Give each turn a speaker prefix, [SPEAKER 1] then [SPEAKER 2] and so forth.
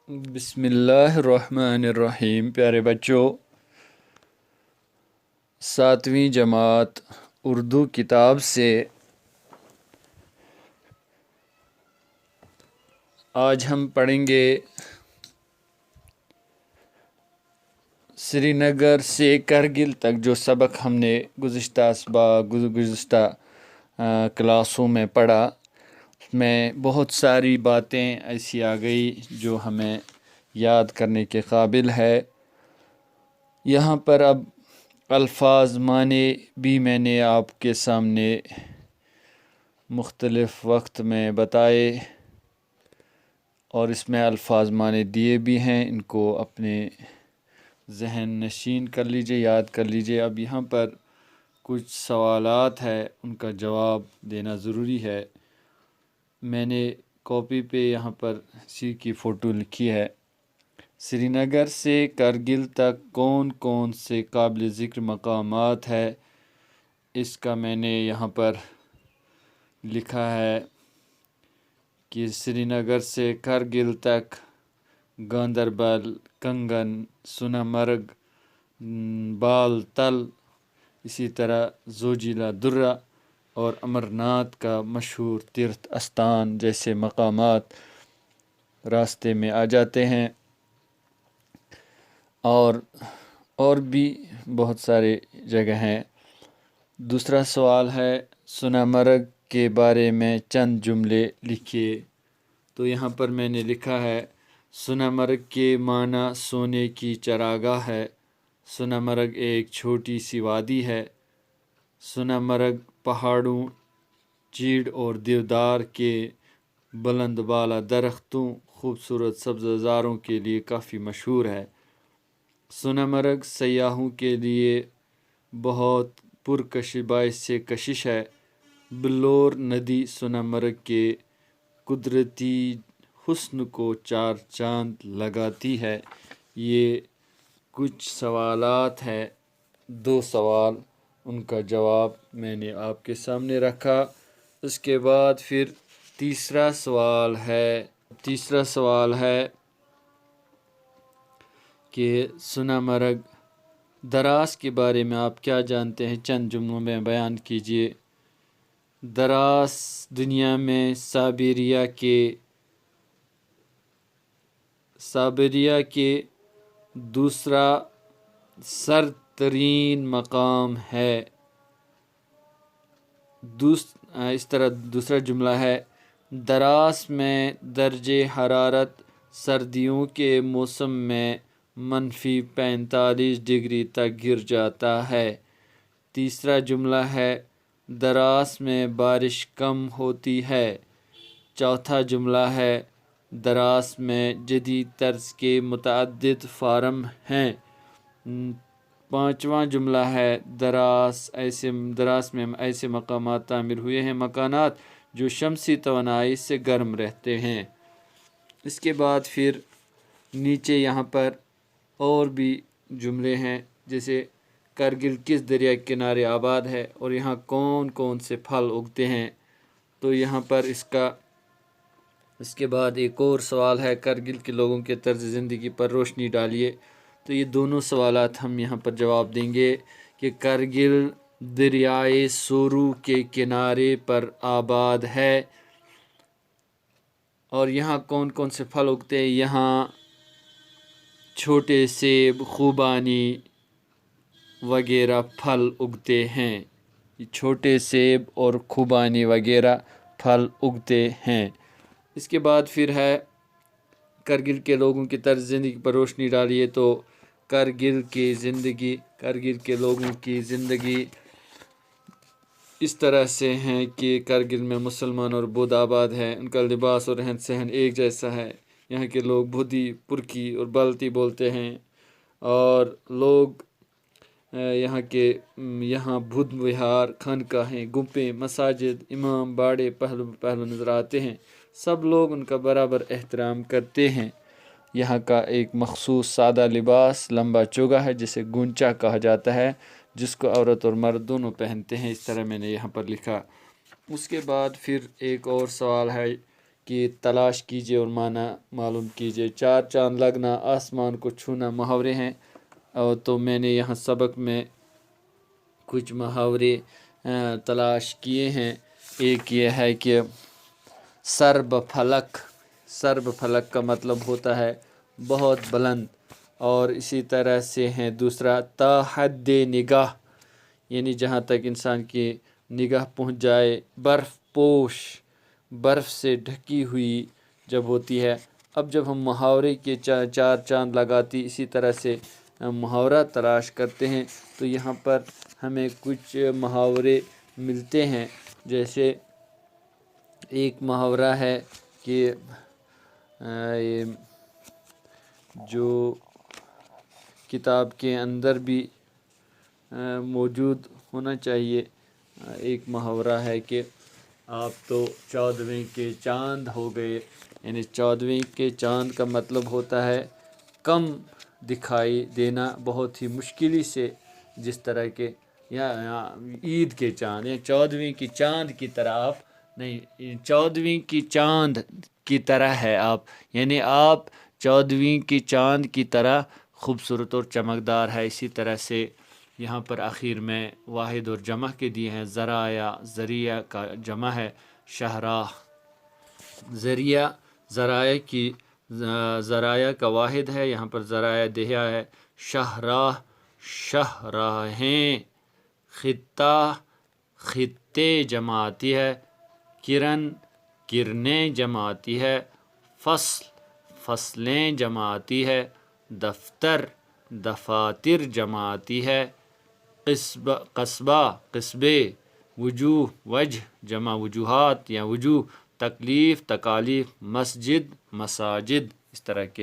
[SPEAKER 1] بسم اللہ الرحمن الرحیم۔ پیارے بچوں، 7ویں جماعت اردو کتاب سے آج ہم پڑھیں گے سری نگر سے کرگل تک جو سبق ہم نے گزشتہ کلاسوں میں پڑھا۔ اس میں بہت ساری باتیں ایسی آ گئی جو ہمیں یاد کرنے کے قابل ہے۔ یہاں پر اب الفاظ معنی بھی میں نے آپ کے سامنے مختلف وقت میں بتائے اور اس میں الفاظ معنی دیے بھی ہیں، ان کو اپنے ذہن نشین کر لیجئے، یاد کر لیجئے۔ اب یہاں پر کچھ سوالات ہے، ان کا جواب دینا ضروری ہے۔ میں نے کاپی پہ یہاں پر اسی کی فوٹو لکھی ہے۔ سری نگر سے کرگل تک کون کون سے قابل ذکر مقامات ہے، اس کا میں نے یہاں پر لکھا ہے کہ سری نگر سے کرگل تک گاندربل، کنگن، سونامرگ، بال تل، اسی طرح زوجیلا درہ اور امرناتھ کا مشہور تیرتھ استان جیسے مقامات راستے میں آ جاتے ہیں، اور بھی بہت سارے جگہ ہیں۔ دوسرا سوال ہے سونامرگ کے بارے میں چند جملے لکھیے۔ تو یہاں پر میں نے لکھا ہے، سونامرگ کے معنی سونے کی چراگاہ ہے۔ سونامرگ ایک چھوٹی سی وادی ہے۔ سونامرگ پہاڑوں، چیڑ اور دیودار کے بلند بالا درختوں، خوبصورت سبززاروں کے لیے کافی مشہور ہے۔ سونامرگ سیاحوں کے لیے بہت باعث کشش ہے۔ بلور ندی سونامرگ کے قدرتی حسن کو چار چاند لگاتی ہے۔ یہ کچھ سوالات ہے، 2 سوال، ان کا جواب میں نے آپ کے سامنے رکھا۔ اس کے بعد پھر تیسرا سوال ہے کہ سونامرگ دراس کے بارے میں آپ کیا جانتے ہیں، چند جملوں میں بیان کیجیے۔ دراس دنیا میں سائبیریا کے دوسرا سرد ترین مقام ہے۔ اس طرح دوسرا جملہ ہے، دراس میں درجہ حرارت سردیوں کے موسم میں -45 ڈگری تک گر جاتا ہے۔ تیسرا جملہ ہے، دراس میں بارش کم ہوتی ہے۔ چوتھا جملہ ہے، دراس میں جدید طرز کے متعدد فارم ہیں۔ پانچواں جملہ ہے، دراس میں ایسے مقامات تعمیر ہوئے ہیں مکانات جو شمسی توانائی سے گرم رہتے ہیں۔ اس کے بعد پھر نیچے یہاں پر اور بھی جملے ہیں، جیسے کرگل کس دریا کے کنارے آباد ہے اور یہاں کون کون سے پھل اگتے ہیں۔ تو یہاں پر اس کے بعد ایک اور سوال ہے، کرگل کے لوگوں کے طرز زندگی پر روشنی ڈالیے۔ تو یہ دونوں سوالات ہم یہاں پر جواب دیں گے کہ کرگل دریائے سورو کے کنارے پر آباد ہے اور یہاں کون کون سے پھل اگتے ہیں۔ یہاں چھوٹے سیب، خوبانی وغیرہ پھل اگتے ہیں۔ چھوٹے سیب اور خوبانی وغیرہ پھل اگتے ہیں۔ اس کے بعد پھر ہے کرگل کے لوگوں کی طرز زندگی پر روشنی ڈالیے۔ تو کرگل کے لوگوں کی زندگی اس طرح سے ہیں کہ کرگل میں مسلمان اور بدھ آباد ہیں۔ ان کا لباس اور رہن سہن ایک جیسا ہے۔ یہاں کے لوگ بدھی، پرکی اور بلتی بولتے ہیں، اور لوگ یہاں بدھ وہار، خانقاہیں، گمپیں، مساجد، امام باڑے پہلو نظر آتے ہیں۔ سب لوگ ان کا برابر احترام کرتے ہیں۔ یہاں کا ایک مخصوص سادہ لباس لمبا چوگا ہے جسے گونچا کہا جاتا ہے، جس کو عورت اور مرد دونوں پہنتے ہیں۔ اس طرح میں نے یہاں پر لکھا۔ اس کے بعد پھر ایک اور سوال ہے کی تلاش کیجیے اور معنی معلوم کیجیے۔ چار چاند لگنا، آسمان کو چھونا محاورے ہیں، اور تو میں نے یہاں سبق میں کچھ محاورے تلاش کیے ہیں۔ ایک یہ ہے کہ سرب فلک، سرب فلک کا مطلب ہوتا ہے بہت بلند، اور اسی طرح سے ہے دوسرا تا حد نگاہ، یعنی جہاں تک انسان کی نگاہ پہنچ جائے، برف پوش، برف سے ڈھکی ہوئی جب ہوتی ہے۔ اب جب ہم محاورے کے چار چاند لگاتی اسی طرح سے محاورہ تلاش کرتے ہیں تو یہاں پر ہمیں کچھ محاورے ملتے ہیں۔ جیسے ایک محاورہ ہے کہ جو کتاب کے اندر بھی موجود ہونا چاہیے، ایک محاورہ ہے کہ آپ تو 14ویں کے چاند ہو گئے، یعنی 14ویں کے چاند کا مطلب ہوتا ہے کم دکھائی دینا، بہت ہی مشکلی سے، جس طرح کے یا عید کے چاند، یا 14ویں کی چاند کی طرح آپ نہیں، 14ویں کی چاند کی طرح ہے آپ، یعنی آپ 14ویں کی چاند کی طرح خوبصورت اور چمکدار ہے۔ اسی طرح سے یہاں پر آخر میں واحد اور جمع کے دیے ہیں۔ ذرائع، ذریعہ کا جمع ہے شاہراہ، ذریعہ ذرائع کی، ذرائع کا واحد ہے، یہاں پر ذرائع دہیا ہے۔ شاہراہ، شاہراہیں، خطہ، خطے جمع آتی ہے۔ کرن، کرنیں جمع آتی ہے۔ فصل، فصلیں جمع آتی ہے۔ دفتر، دفاتر جمع آتی ہے۔ قصبہ، قصبے، وجوہ، وجہ جمع وجوہات یا وجوہ، تکلیف، تکالیف، مسجد، مساجد، اس طرح کے